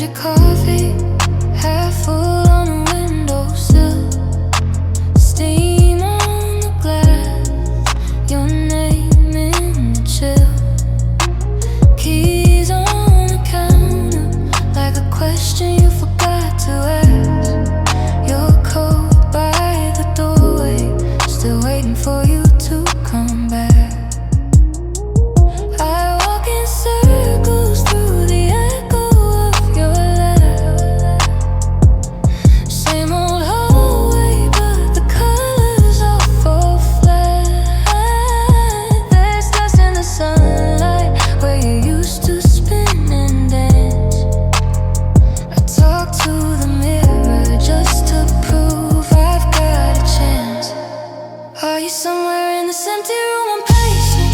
your coffee, half full on a windowsill. Steam on the glass, your name in the chill. Keys on the counter, like a question you forgot to ask. Your coat by the doorway, still waiting for you to come back. I walk in circles through the echo of your laugh. Same old hallway, but the colors all fall flat. There's dust in the sunlight where you used to spin and dance. I talk to the mirror just to prove I've got a chance. Are you somewhere in this empty room? I'm pacing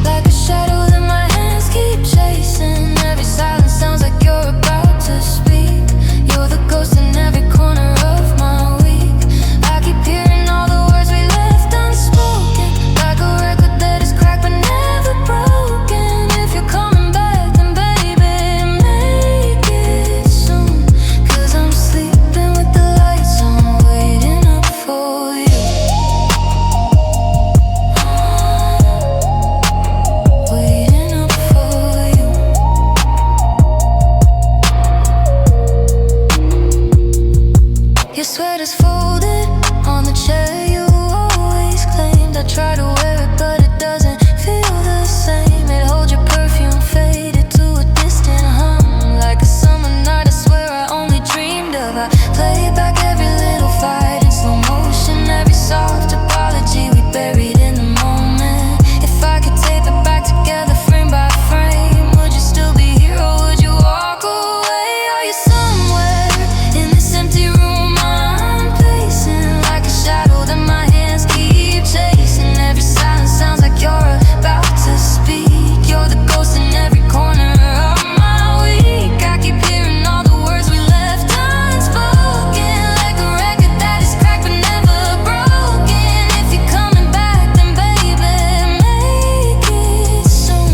like a shadow that my hands keep chasing. Every silence sounds like you're about to speak. You're the ghost in every corner of my week. I keep hearing all the words we left unspoken, like a record that is cracked but never broken. If you're coming back, then baby, make it soon. 'Cause I'm sleeping with the lights on, waiting up for you. Waiting up for you. Your sweater's folded on the chair you always claimed. I try to wear it, but it doesn't feel the same. It holds your perfume faded to a distant hum, like a summer night I swear I only dreamed of. I play back every little fight in slow motion, every soft apology we buried in the moment. If I could tape it back together frame by frame, would you still be here or would you walk away? Are you somewhere in this empty room? I'm pacing like a shadow that my hands keep chasing. Every silence sounds like you're about to speak. You're the ghost in every corner of my week. I keep hearing all the words we left unspoken, like a record that is cracked but never broken. If you're coming back, then baby, make it soon.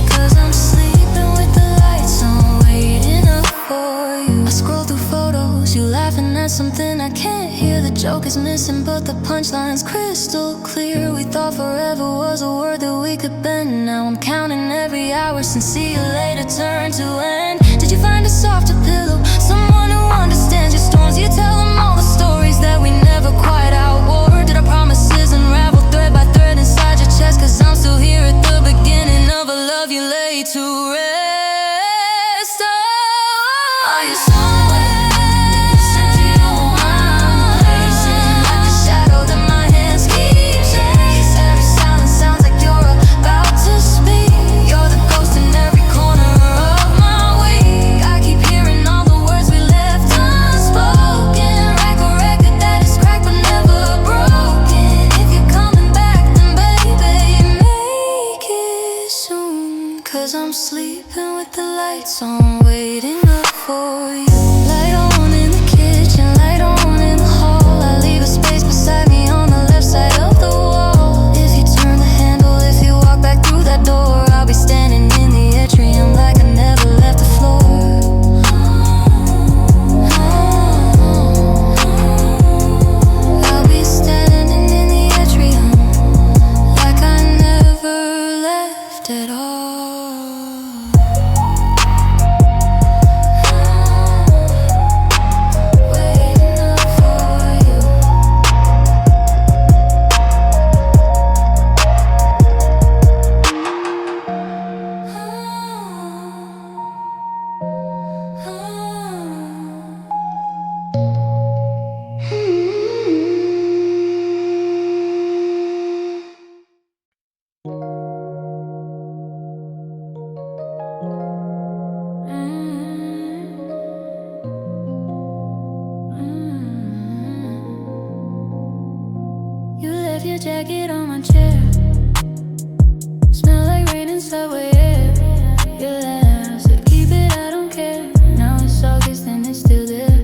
'Cause I'm sleeping with the lights on, waiting up for you. I scroll through photos, you laughing at something I can't hear. The joke is missing, but the punchline's crystal clear. We thought forever was a word that we could bend. Now I'm counting every hour since see you later turned to end. Did you find a softer pillow, someone who understands your storms? You tell them all the stories that we never quite outwore. Did our promises unravel thread by thread inside your chest? 'Cause I'm still here at the beginning of a love you lay to rest. Oh, are you somewhere? Like a shadow that my hands keep chasing. Every silence sounds like you're about to speak. You're the ghost in every corner of my week. I keep hearing all the words we left unspoken, like a record that is cracked but never broken. If you're coming back, then baby, make it soon. 'Cause I'm sleeping with the lights on, waiting up for you. Light on in the kitchen, light on in the hall. I leave a space beside me on the left side of the wall. If you turn the handle, if you walk back through that door, I'll be standing in the atrium like I never left the floor. I'll be standing in the atrium like I never left at all. Waiting up for you. You left your jacket on my chair, smell like rain and subway air. Your laugh said keep it, I don't care. Now it's August and it's still there.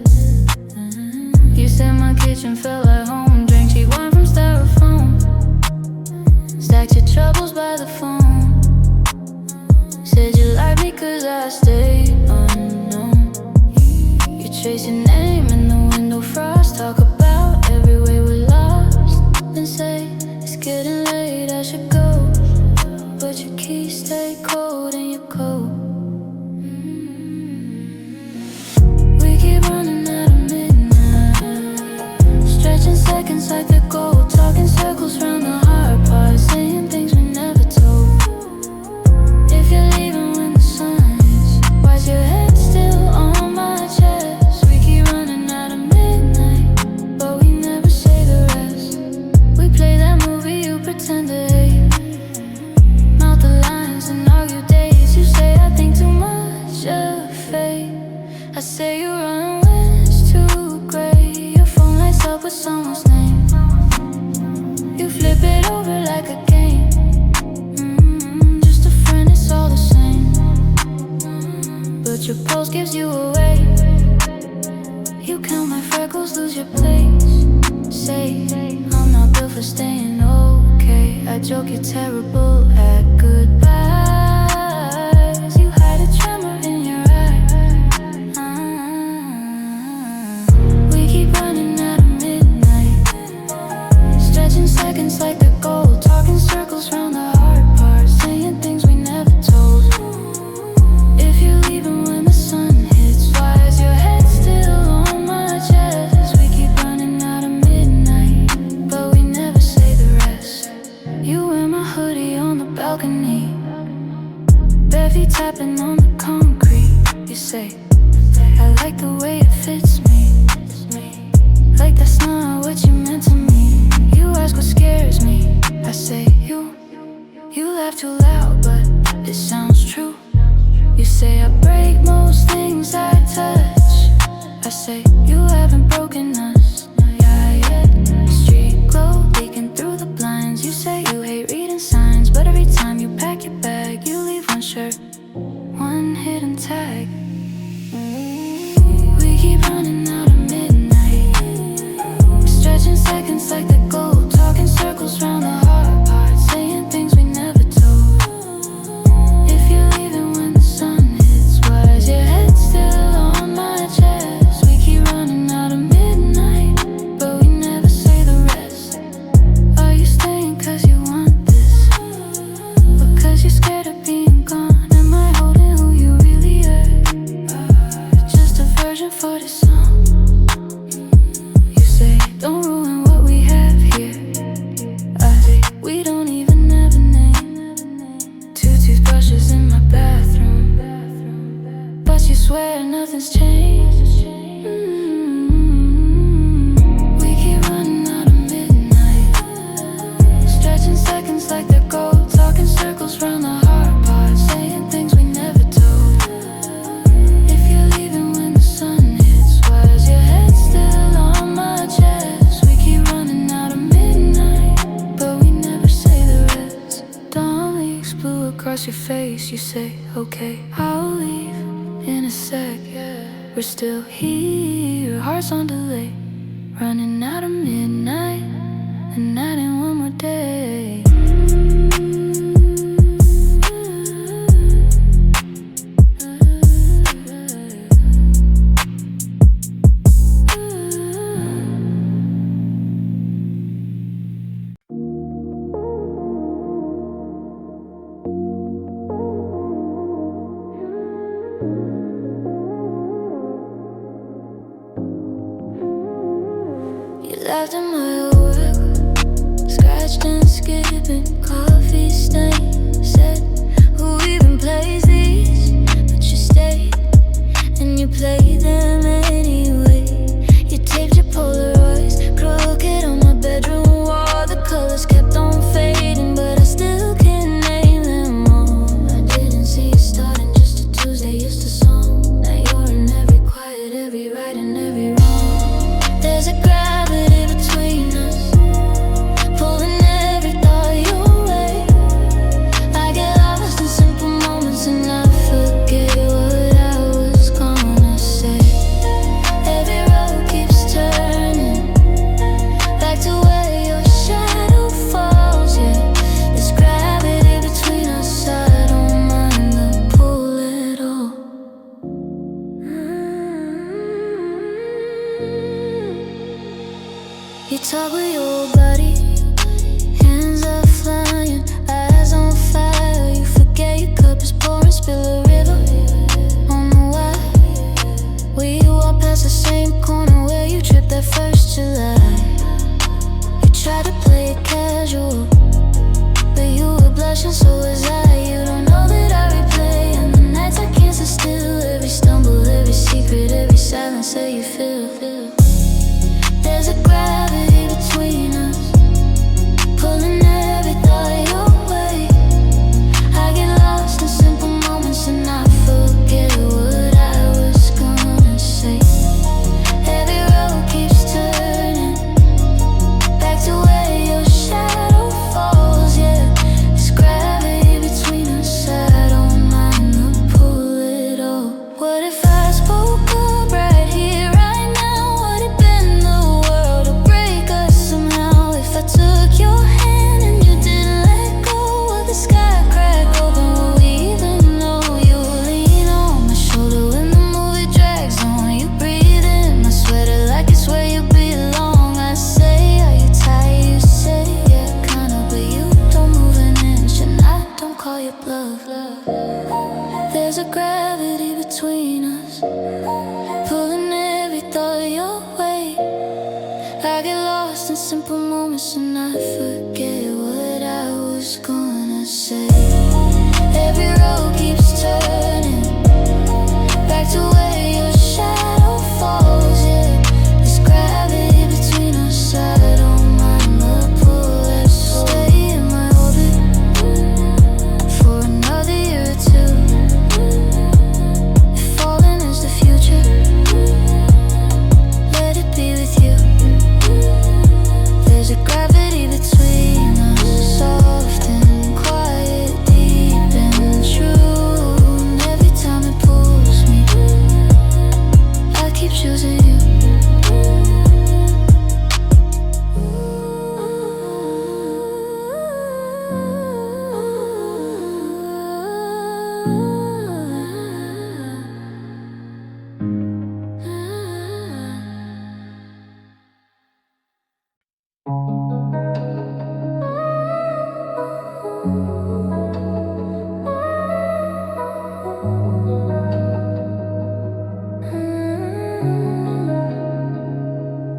You said my kitchen felt like home, drank cheap wine from styrofoam, stacked your troubles by the phone. Said you like me 'cause I stayed unknown. Trace your name in the window frost. Talk about every way we're lost. Then say it's getting late, I should go. But your keys stay cold in your coat. We keep running out of midnight, stretching seconds like the gold. Talking circles round the hard part, saying things we never told. If you're leaving when the sun hits, why's your head still on my chest? We keep running out of midnight, but we never say the rest. We play that movie you pretend to hate, mouth the lines and argue days. You say I think too much of fate, I say you run when it's too gray. Your phone lights up with someone's name, you flip it over like a game. Just a friend, it's all the same. But your pulse gives you away. You count my freckles, lose your place. Say, I'm not built for staying okay. I joke you're terrible at goodbyes. You hide a tremor in your eye. We keep running out of midnight, stretching seconds like the gold. Talking circles round the hard part, saying things we never told. If you're leaving when the sun hits, why is your head still on my chest? We keep running out of midnight, but we never say the rest. You wear my hoodie on the balcony, bare feet tapping on the concrete. You say, I like the way it fits me, like that's not what you meant to me. You ask what scares me, I say you laugh too loud, but it sounds true. You say I break most things I touch, I say you haven't broken us, yeah, yet. Street glow leaking through the blinds. You say you hate reading signs, but every time you pack your bag, you leave one shirt, one hidden tag. We keep running out of midnight, stretching seconds like the gold. Talking circles round the hard part, saying things we never told. If you're leaving when the sun hits, why is your head still on my chest? We keep running out of midnight, but we never say the rest. Are you staying cause you want this, or cause you're scared of being gone? Am I holding who you really are? Just a version for this song. You say don't ruin what we have here, I say we don't even have a name. Two toothbrushes in my bathroom, but you swear nothing's changed. We keep running out of midnight, stretching seconds like they're gold. Talking circles round the hard part, saying things we never told. If you're leaving when the sun hits, why is your head still on my chest? We keep running out of midnight, but we never say the rest. Dawn leaks blue across your face. You say, okay, I'll leave in a sec. We're still here, hearts on delay, running out of midnight, and adding one more day. You laughed at my work, scratched and skipping, coffee stain. Said, who even plays these? But you stayed, and you played them anyway. You taped your Polaroids crooked on my bedroom wall. The colors kept on fading, but I still can't name them all. I didn't see it starting, just a Tuesday used to song. Now you're in every quiet, every right and every wrong. There's a gravity between us, pulling every thought your way. I get lost in simple moments and I forget what I was gonna say. Every road keeps turning back to where your shadow falls. Yeah, there's gravity between us, I don't mind the pull at all. You talk with your body, hands are flying, eyes on fire. You forget your cup is pouring, spill a river on the why. We walk past the same corner where you tripped that first July. You tried to play it casual, but you were blushing, so was I. You don't know that I replay, and the nights I can't sit still. Every stumble, every secret, every silence that you feel. There's a gravity between us, pulling every thought your way. I get lost in simple moments and I forget what I was gonna say. Every road keeps turning back to where your shadow falls. Yeah, there's gravity between us, I don't mind the pull at all. What if I spoke up right here, right now? Would it bend the world to break us somehow? If I took your hand and you didn't let go, would the sky crack open? Would we even know? You lean on my shoulder when the movie drags on. You breathe in my sweater like it's where you belong. I say, are you tired? You say, yeah, kinda, but you don't move an inch and I don't call your bluff. There's a gravity between us, pulling every thought your way. I get lost in simple moments and I forget what I was gonna say. Every road keeps turning back to where your shadow falls. Yeah, there's gravity between us, I don't mind the pull. Let's stay in my orbit for another year or two. If falling is the future, let it be with you. There's a gravity between us, soft and quiet, deep and true. And every time it pulls me, I keep choosing you.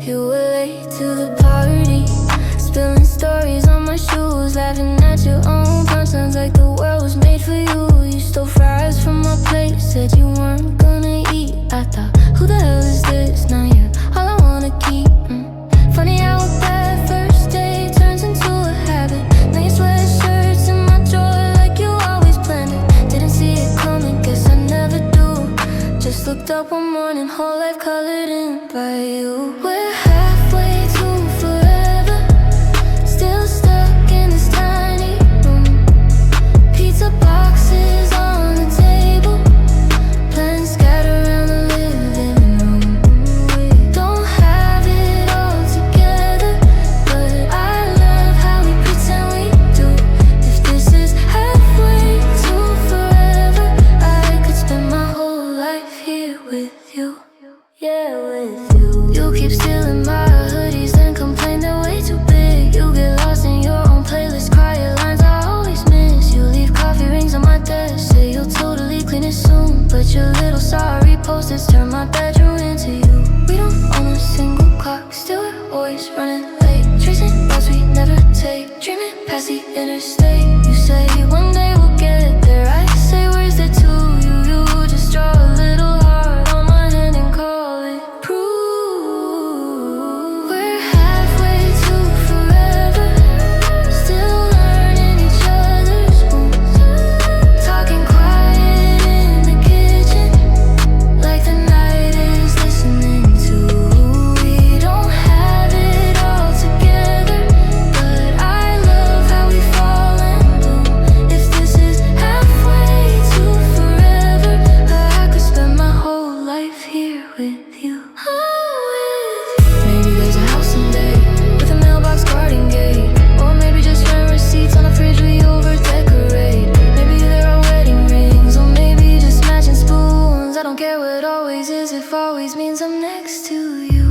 You were late to the party, spilling stories on my shoes, laughing at your own punchlines like the world was made for you. You stole fries from my plate, said you weren't gonna eat. I thought, who the hell is this? Now you're all I wanna keep. Funny how a bad first day turns into a habit. Now your sweatshirt's in my drawer like you always planned it. Didn't see it coming, guess I never do. Just looked up one morning, whole life colored in by you. We're halfway to forever, still stuck in this tiny room. Pizza boxes on the table, plans scattered around the living room. We don't have it all together, but I love how we pretend we do. If this is halfway to forever, I could spend my whole life here with you. Yeah, with you. You keep stealing my hoodies, then complain they're way too big. You get lost in your own playlist, cry at lines I always miss. You leave coffee rings on my desk, say you'll totally clean it soon, but your little sorry post-its turn my bedroom into you. We don't own a single clock, still we're always running late, chasing routes we never take, dreaming past the interstate. You say one day we'll get there, I say where's there to you? You just draw a little heart on my hand and call it proof. We're halfway to forever, still learning each other's moves, talking quiet in the kitchen like the night is listening to. We don't have it all together, but I love how we fall and bloom. If this is halfway to forever, I could spend my whole life here with you. Maybe there's a house someday with a mailbox guarding gate, or maybe just rent receipts on a fridge we over decorate. Maybe there are wedding rings, or maybe just matching spoons. I don't care what always is, if always means I'm next to you.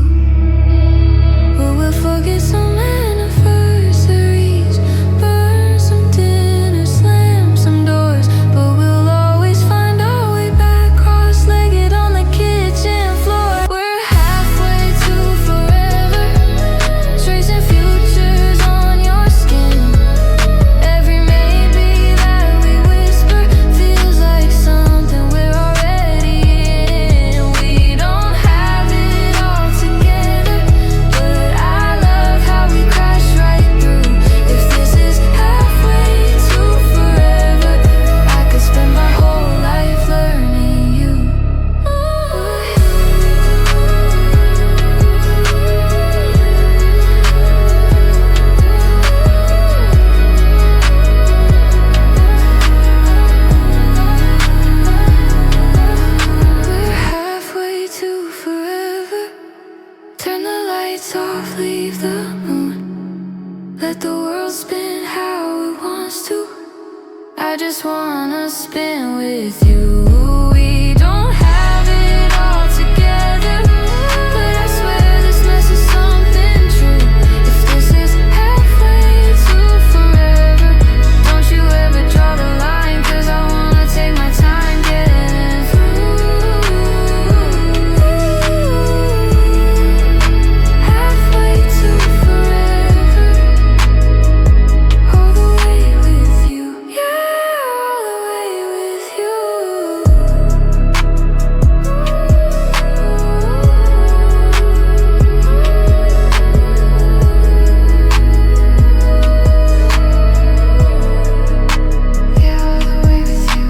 But we'll forget some anniversaries, burn some dinners, slam some doors, but we'll always find our way back, cross-legged on the kitchen floor. We're halfway to forever, tracing futures on your skin. Every maybe that we whisper feels like something we're already in. We don't have it all together, but I love how we crash right through. If this is halfway to forever, I could spend my whole life learning you. We're halfway to forever. Turn the lights off, leave the moon. Let the world spin how it wants to. I just wanna spin with you. We don't have it all together, but I swear this mess is something true. If this is halfway to forever, don't you ever draw the line, 'cause I wanna take my time getting through. Halfway to forever, all the way with you. Yeah, all the way with you. Yeah, all the way with you.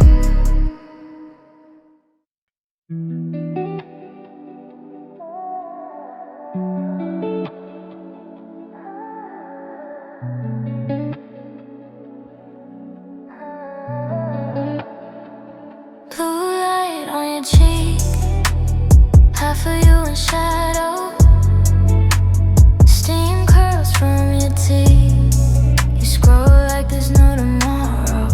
Blue light on your cheek, half of you in shadow. Steam curls from your teeth. You scroll like there's no tomorrow.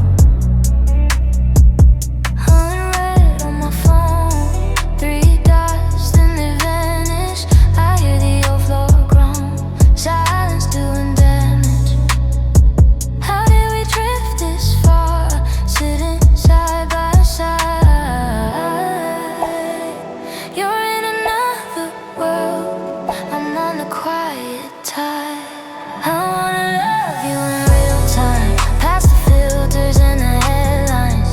Unread on my phone, 3 dots, then they vanish. I hear the old floor groan, silence doing damage. How did we drift this far, sitting side by side? You're in another world, I'm on the quiet tide. I wanna love you in real time, past the filters and the headlines,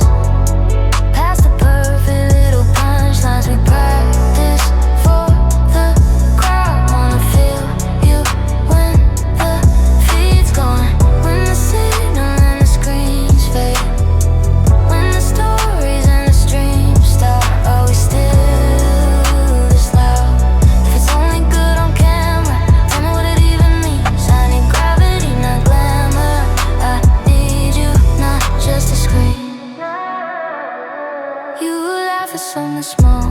past the perfect little punchlines. We practice for the crowd, wanna feel you when the feed's gone, when the signal and the screens fade, when the stories and the streams stop. Are we still this loud? If it's only good on camera, tell me what it even means. I need gravity, not glamour. I need you, not just a screen. You laugh at something small,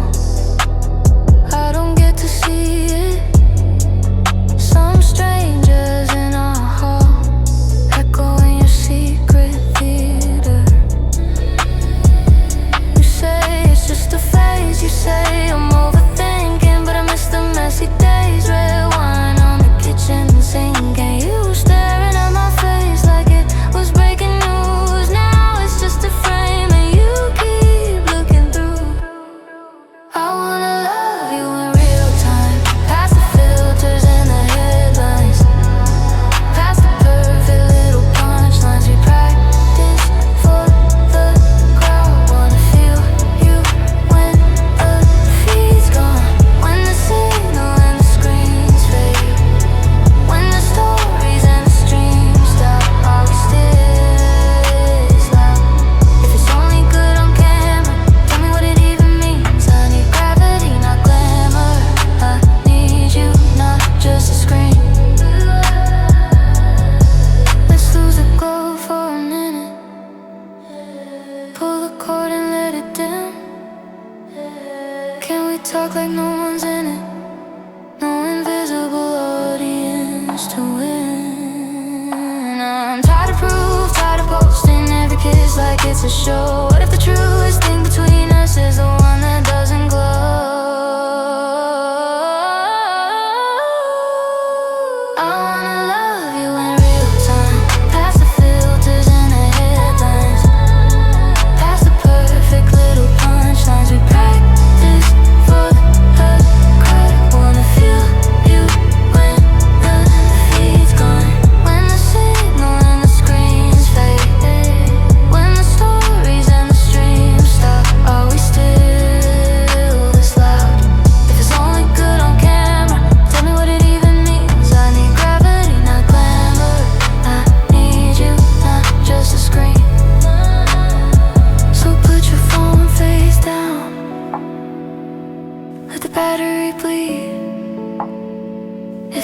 I don't get to see it. Some strangers in our hall, echoing your secret theater. You say it's just a phase, you say I'm overthinking, but I miss the messy days. Red wine on the kitchen sink, and you staring at my face like it was breaking news. Now it's just a frame, and you keep looking through. I wanna love you in real time, past the filters and the headlines, past the perfect little punchlines. We practice for the crowd, wanna feel you when the feed's gone, when the signal and the screens fade, when the stories and the streams stop. Are we still this loud? If it's only good on camera, tell me what it even means. I need gravity, not glamour. I need you, not just a screen. Let's lose the glow for a minute, pull the cord and let it dim. Can we talk like no one's in it? No invisible audience to win. I'm tired of proof, tired of posting every kiss like it's a show. What if the truest thing between us is the one that doesn't glow? I wanna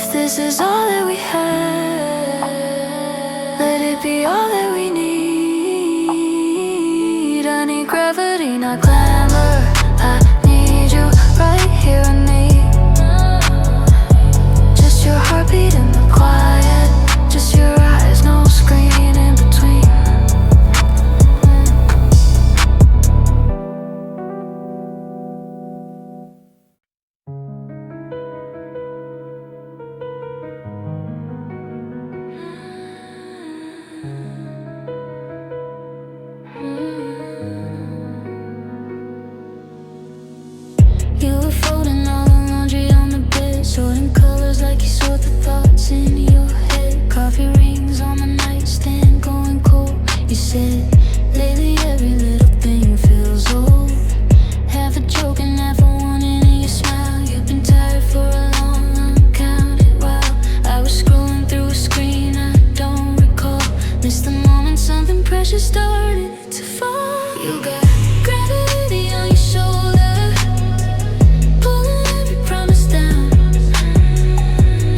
If this is all that we have, let it be all that we need. I need gravity, not glamour. I need you right here with me. Just your heartbeat in the quiet, just your eyes, no screen in between. You were folding all the laundry on the bed, sorting colors like you sort the thoughts in your head. Coffee rings on the nightstand, going cold. You said, lately every little thing feels old. Half a joke and half a warning in your smile. You've been tired for a long, uncounted while. I was scrolling through a screen I don't recall. Missed the moment something precious started to fall. You got gravity on your shoulder, pulling every promise down.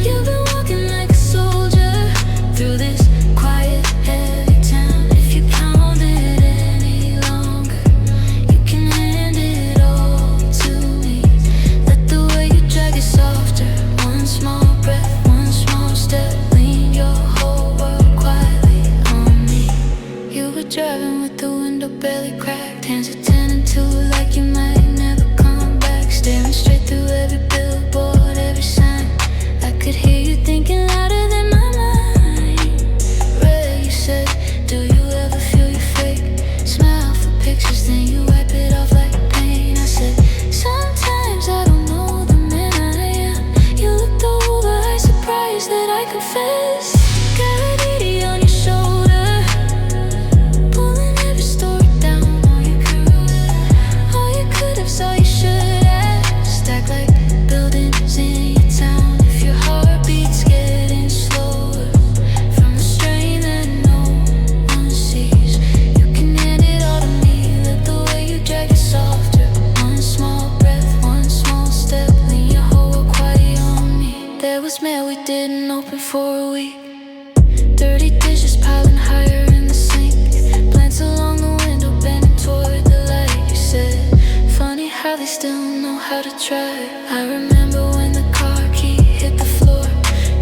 You've been walking like a soldier through this quiet, heavy town. If you count it any longer, you can hand it all to me. Let the way you drag it softer. One small breath, one small step, lean your whole world quietly on me. You were driving with the window barely cracked, hands are turning to like you might never come back. Staring straight through every billboard, every sign. I could hear you thinking louder than my mind. Red, you said, do you ever feel your fake smile for pictures, then you wipe it off like pain? I said, sometimes I don't know the man I am. You looked over, I surprised that I confess. Gravity on your shoulder, pulling every story down. All you could have, all you should have. Stacked like buildings in your town. If your heartbeat's getting slower from the strain that no one sees, you can hand it all to me. Let the way you drag it softer. One small breath, one small step, lean your whole world quietly on me. There was mail we didn't open for a week. Dirty dishes piling higher in the sink. Plants along the window bending toward the light. You said, funny how they still know how to try. I remember when the car key hit the floor.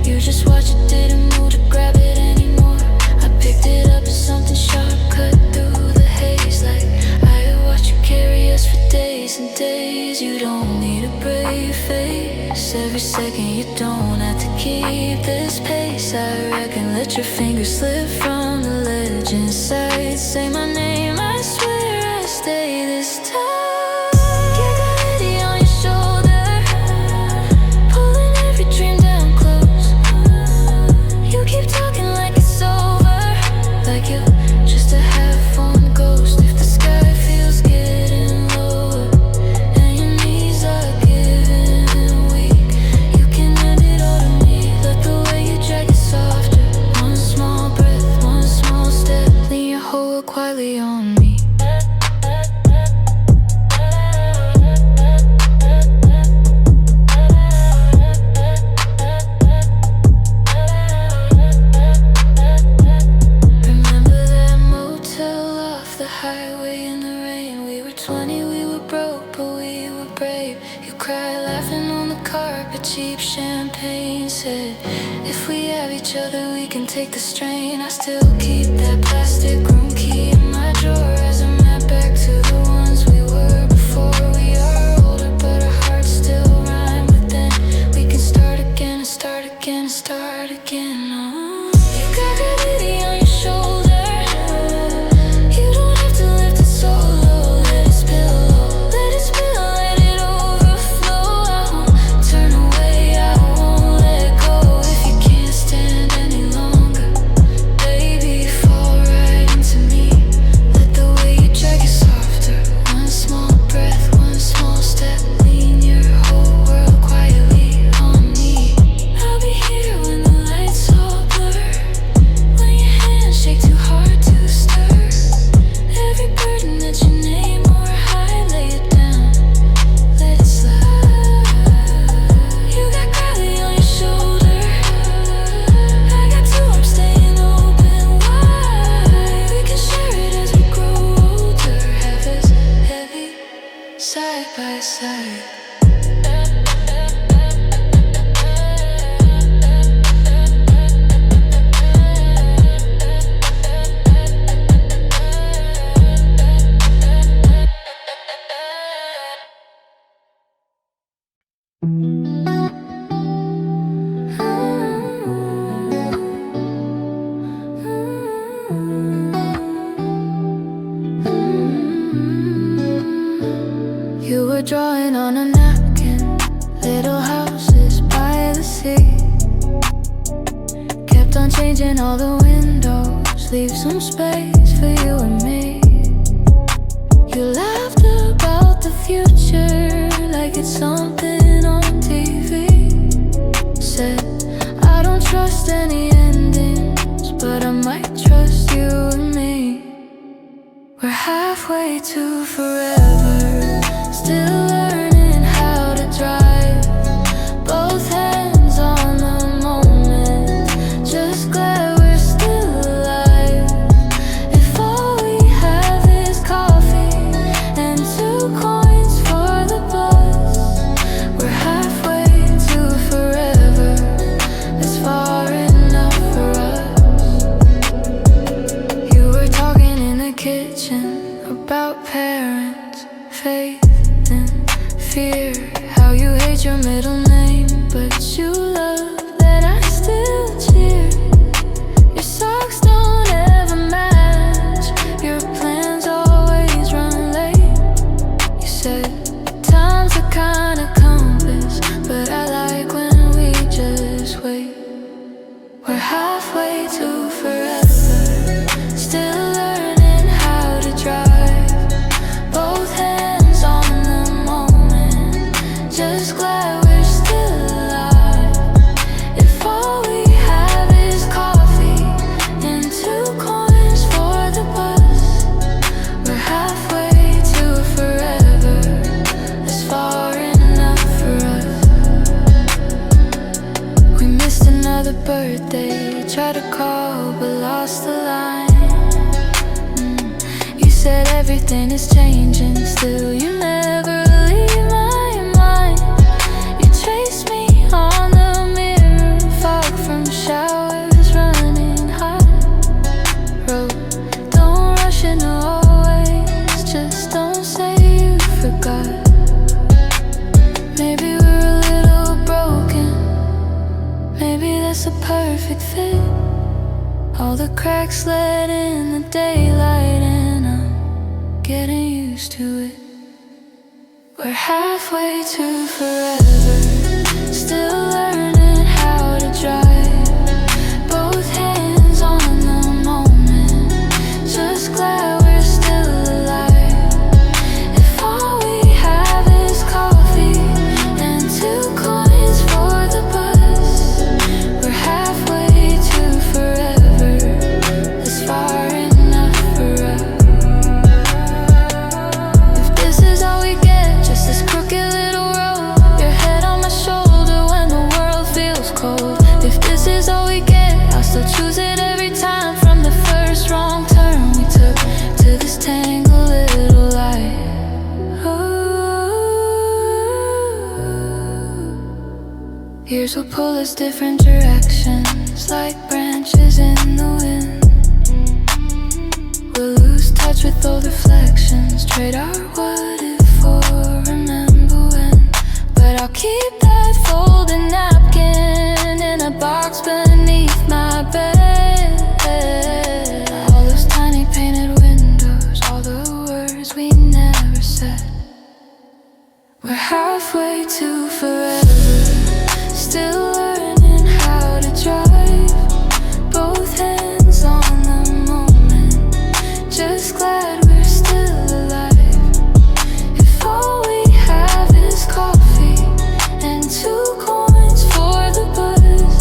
You just watched it, didn't move to grab it anymore. I picked it up as something sharp cut through the haze. Like I had watched you carry us for days and days. You don't need a brave face. Every second you don't have to keep this pace. I reckon let your fingers slip from the ledge inside. Say my name, I swear I stay this time. Get gravity on your shoulder, pulling every dream down close. You keep talking like it's over, like you're just a half-formed ghost. If the sky feels getting lower and your knees are giving weak, you can hand it all to me. Let the way you drag it softer. One small breath, one small step, lean your whole world quietly on me. Remember that motel off the highway in the rain? We were 20, we were broke, but we were brave. You cried laughing on the carpet, cheap champagne. Said, if we have each other, we can take the strain. I still keep that plastic room key in my drawer as a map back to the ones we were before. We are older, but our hearts still rhyme with then. We can start again and start again and start again. Oh. You got gravity on your shoulder. You don't have to lift it so low. Let it spill, let it spill, let it overflow. I won't turn away, I won't let go. If you can't stand any longer, baby, fall right into me. Let the way you drag it softer. changing all the windows, leave some space for you and me. You laughed about the future like it's something on TV. Said, I don't trust any endings, but I might trust you and me. We're halfway to forever, still learning how to drive. Both hands on the moment, just glad we're still alive. If all we have is coffee and 2 coins for the bus, we're halfway to forever, it's far enough for us. You were talking in the kitchen about parents, faith and fear, how you hate your middle name, but you love that I still cheer. Your socks don't ever match, your plans always run late. You said, time's a kind of compass, but I like when we just wait. We're halfway to forever, still learning how to drive. Both hands on the moment, just glad we're still alive. If all we have is coffee and 2 coins for the bus, we're halfway to forever, it's far enough for us. We missed another birthday, tried to call but lost the line. You said everything is changing, still you never leave my mind. You chase me on the mirror, fog from showers running hot. Wrote, don't rush in always, just don't say you forgot. Maybe we're a little broken, maybe that's a perfect fit. All the cracks let in the daylight and I'm getting used to it. We're halfway to forever, still learning how to drive. Both hands on the moment, just glad we're still alive. If all we have is coffee and 2 coins for the bus, we're halfway to forever, it's far enough for us. If this is all we get, just this crooked little road, your head on my shoulder when the world feels cold. If this is all we get, I'll still choose it every time. From the first wrong turn we took to this tangled little life. Years will pull us different directions, like branches in the wind. We'll lose touch with old reflections, trade our what if for remember when. But I'll keep that folded napkin in a box beneath my bed. All those tiny painted windows, all the words we never said. We're halfway to forever, still learning how to drive. Both hands on the moment, just glad we're still alive. If all we have is coffee and 2 coins for the bus,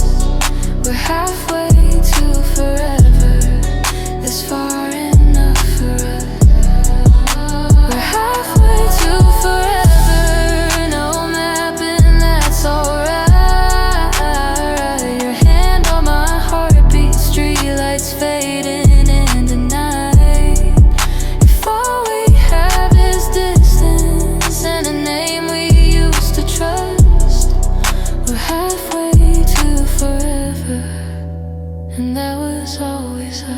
we're halfway to forever, it's far enough for us. We're halfway to forever, no map and that's alright. Your hand on my heartbeat, streetlights fading into night. If all we have is distance and a name we used to trust, we're halfway to forever, and that was always us.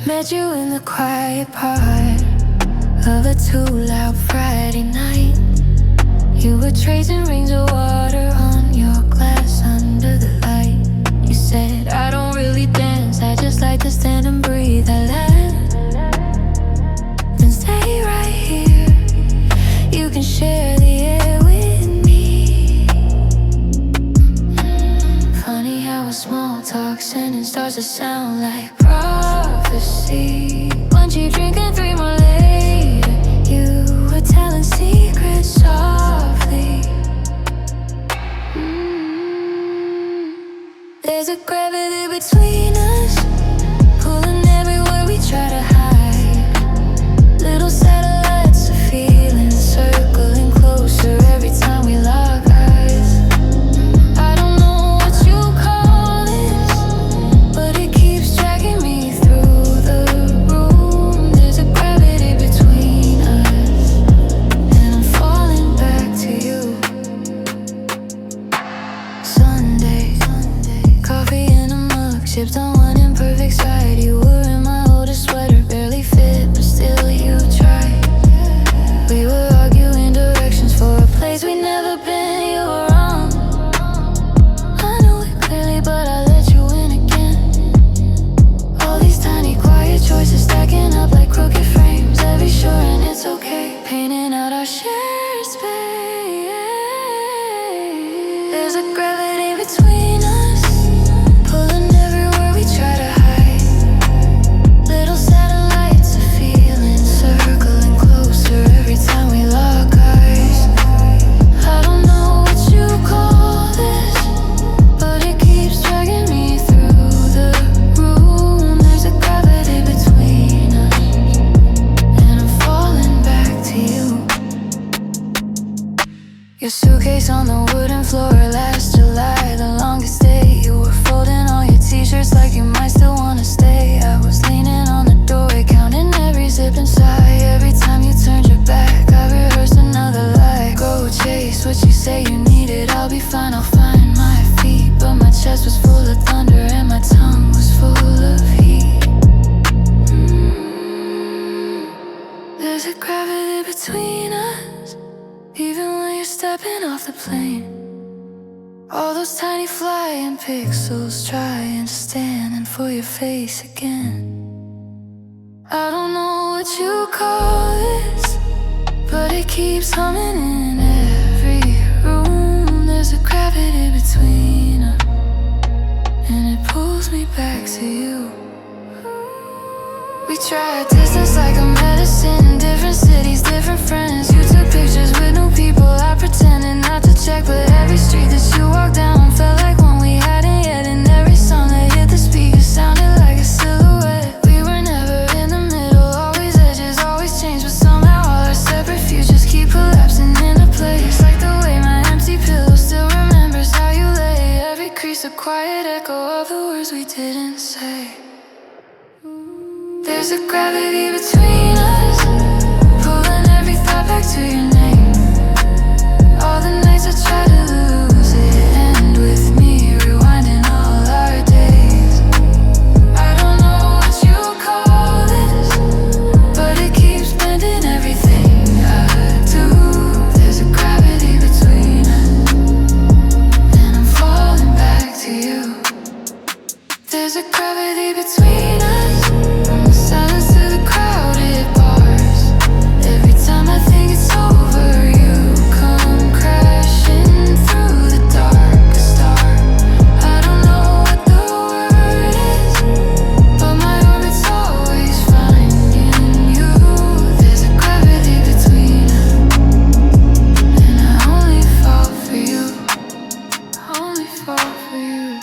Met you in the quiet part of a too loud Friday night. You were tracing rings of water on your glass under the light. You said, I don't really dance, I just like to stand and breathe. I laughed, then stay right here. You can share the air with me. Funny how a small talk sentence starts to sound like prophecy. One cheap drink and three more later, you were telling secrets softly. There's a gravity between us, pulling everywhere we try to hide. Little satellites of feeling circling closer every time we lock eyes. I don't know what you call this, but it keeps dragging me through the room. There's a gravity between us, and I'm falling back to you. Sunday, coffee in a mug, sipped on one imperfect side. You were in my oldest sweater, barely fit, but still you tried. We were arguing directions for a place we'd never been. You were wrong, I knew it clearly, but I let you in again. All these tiny quiet choices stacking up like crooked frames. Every sure and it's okay, painting out our shared space. There's a gravity between us, pulling everywhere we try to hide. Little satellites of feeling circling closer every time we lock eyes. I don't know what you call this, but it keeps dragging me through the room. There's a gravity between us, and I'm falling back to you. Your suitcase on the wooden floor last July, the longest day. You were folding all your t-shirts like you might still wanna stay. I was leaning on the doorway, counting every zip and sigh. Every time you turned your back, I rehearsed another lie. Go chase what you say you needed, I'll be fine, I'll find my feet. But my chest was full of thunder and my tongue was full of heat. There's a gravity between us, even when you're stepping off the plane. All those tiny flying pixels trying to stand in for your face again. I don't know what you call this, but it keeps humming in every room. There's a gravity between us, and it pulls me back to you. We tried distance like a medicine, different cities, different friends. You took pictures with new people, I pretended not to check. But every street that you walked down felt like one we hadn't yet. And every song that hit the speakers sounded like a silhouette. We were never in the middle, always edges, always change. But somehow all our separate futures keep collapsing into place. Like the way my empty pillow still remembers how you lay. Every crease a quiet echo of the words we didn't say. There's a gravity between us, pulling every thought back to your name. All the nights I try to lose it end with me rewinding all our days. I don't know what you call this, but it keeps bending everything I do. There's a gravity between us, and I'm falling back to you. There's a gravity between us, from the silence to the crowded bars. Every time I think it's over, you come crashing through the darkest star. I don't know what the word is, but my orbit's always finding you. There's a gravity between us, and I only fall for you. I only fall for you.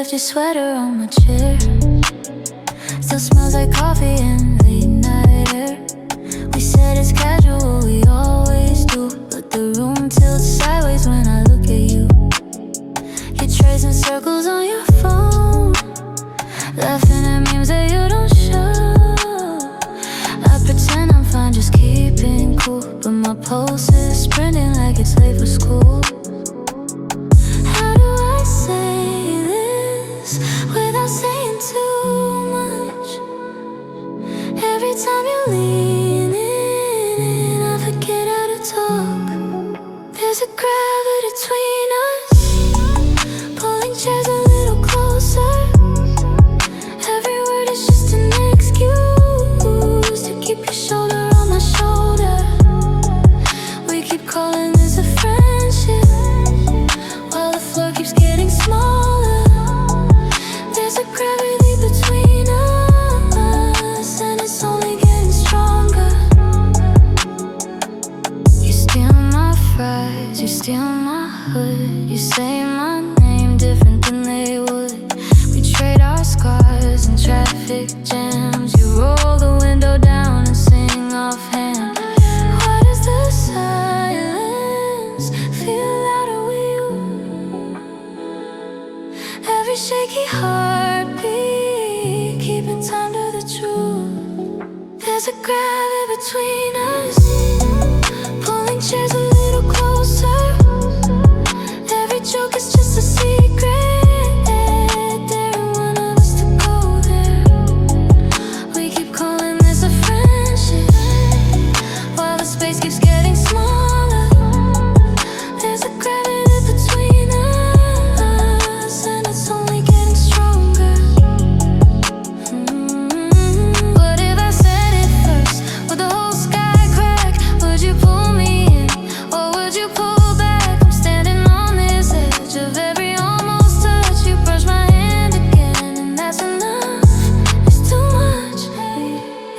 left your sweater on my chair. Still smells like coffee and late night air. We said it's casual, we always do, but the room tilts sideways when I look at you. You're tracing circles on your phone, laughing at memes that you don't show. I pretend I'm fine, just keeping cool, but my pulse is sprinting like it's late for school. How do I say this without saying too much? Every time you lean in, I forget how to talk. There's a gravity between us, pulling chairs a little closer. Every word is just an excuse to keep your shoulder on my shoulder. We keep calling this a friendship, while the floor keeps getting smaller. There's a gravity between us, and it's only getting stronger. You steal my fries, you steal my hood. You say my name different than they would. We trade our scars and traffic jams. You roll the window down and sing offhand. Why does the silence feel louder with you? Every shaky heartbeat, keeping time to the truth. There's a gravity between us, pulling chairs a little closer. Every joke is just a secret. There ain't one of us to go there. We keep calling this a friendship, while the space keeps getting smaller. There's a gravity between us, and it's only getting stronger. What if I said it first? Would the whole sky crack? Would you pull me in, or would you pull back? I'm standing on this edge of every almost touch. You brush my hand again, and that's enough. It's too much.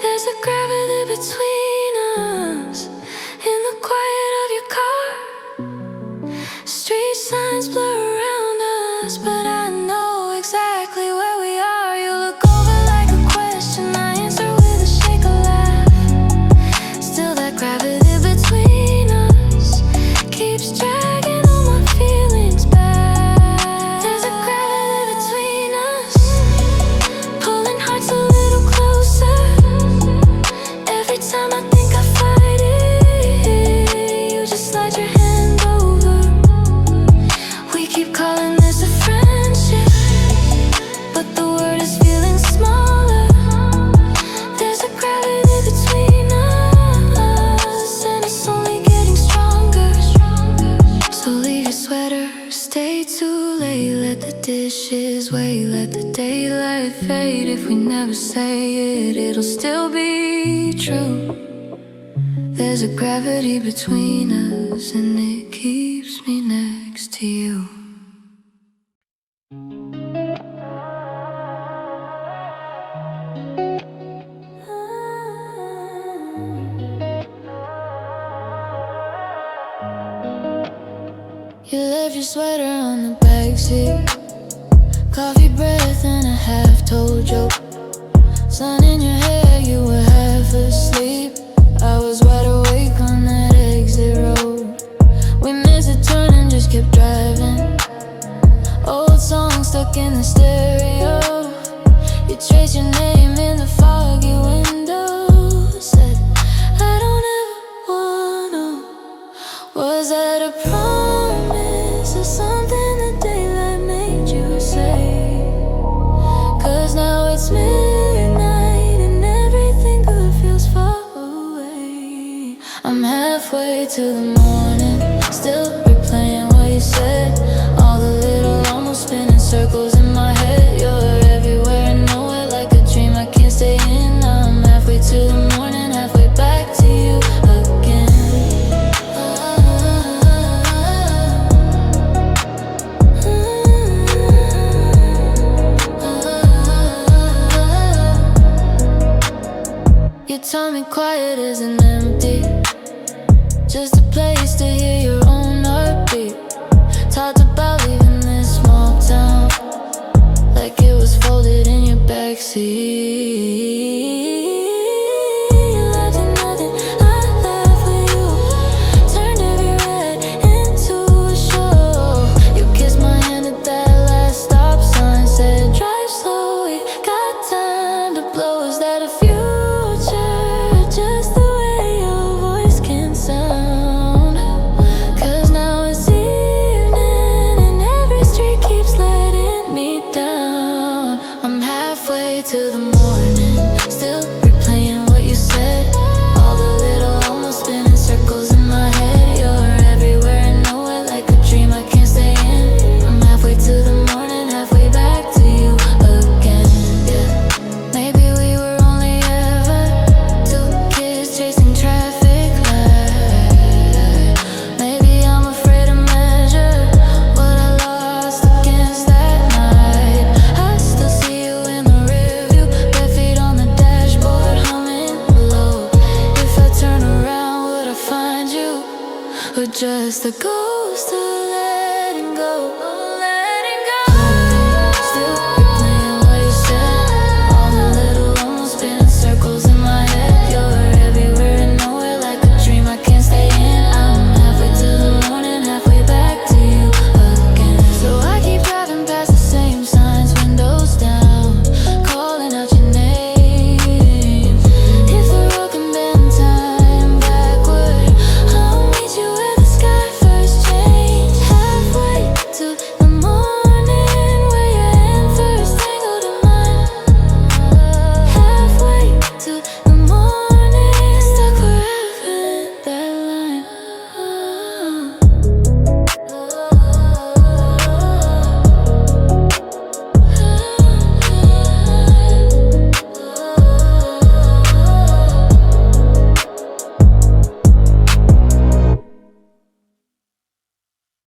There's a gravity between us, in the quiet of your car. Street signs blur around us, but I know exactly where we are. You look over like a question, I answer with a shake, a laugh. Still that gravity between us keeps dragging all my feelings back. There's a gravity between us, pulling hearts a little closer. Every time I think I fight it, you just slide your hand over. We keep calling this a friendship, but the word is feeling smaller. There's a gravity between us, and it's only getting stronger. So leave your sweater, stay too late. Let the dishes wait, let the daylight fade. If we never say it, it'll still be true. There's a gravity between us, and it keeps me next to you. You left your sweater on the backseat, coffee breath and a half-told joke. Sun in your hair, you were half asleep. I was wide awake on that exit road. We missed a turn and just kept driving. Old songs stuck in the stereo. You traced your name in the foggy window. Said, I don't ever wanna. Was that a promise or something the daylight made you say? 'Cause now it's midnight and everything good feels far away. I'm halfway to the morning, still replaying what you said. All the little almost spinning circles in my head. You're everywhere and nowhere, like a dream I can't stay in. Now I'm halfway to the morning, halfway back to you again. You told me quiet isn't empty, just a place to hear your own heartbeat. Talked about leaving this small town, or just a ghost of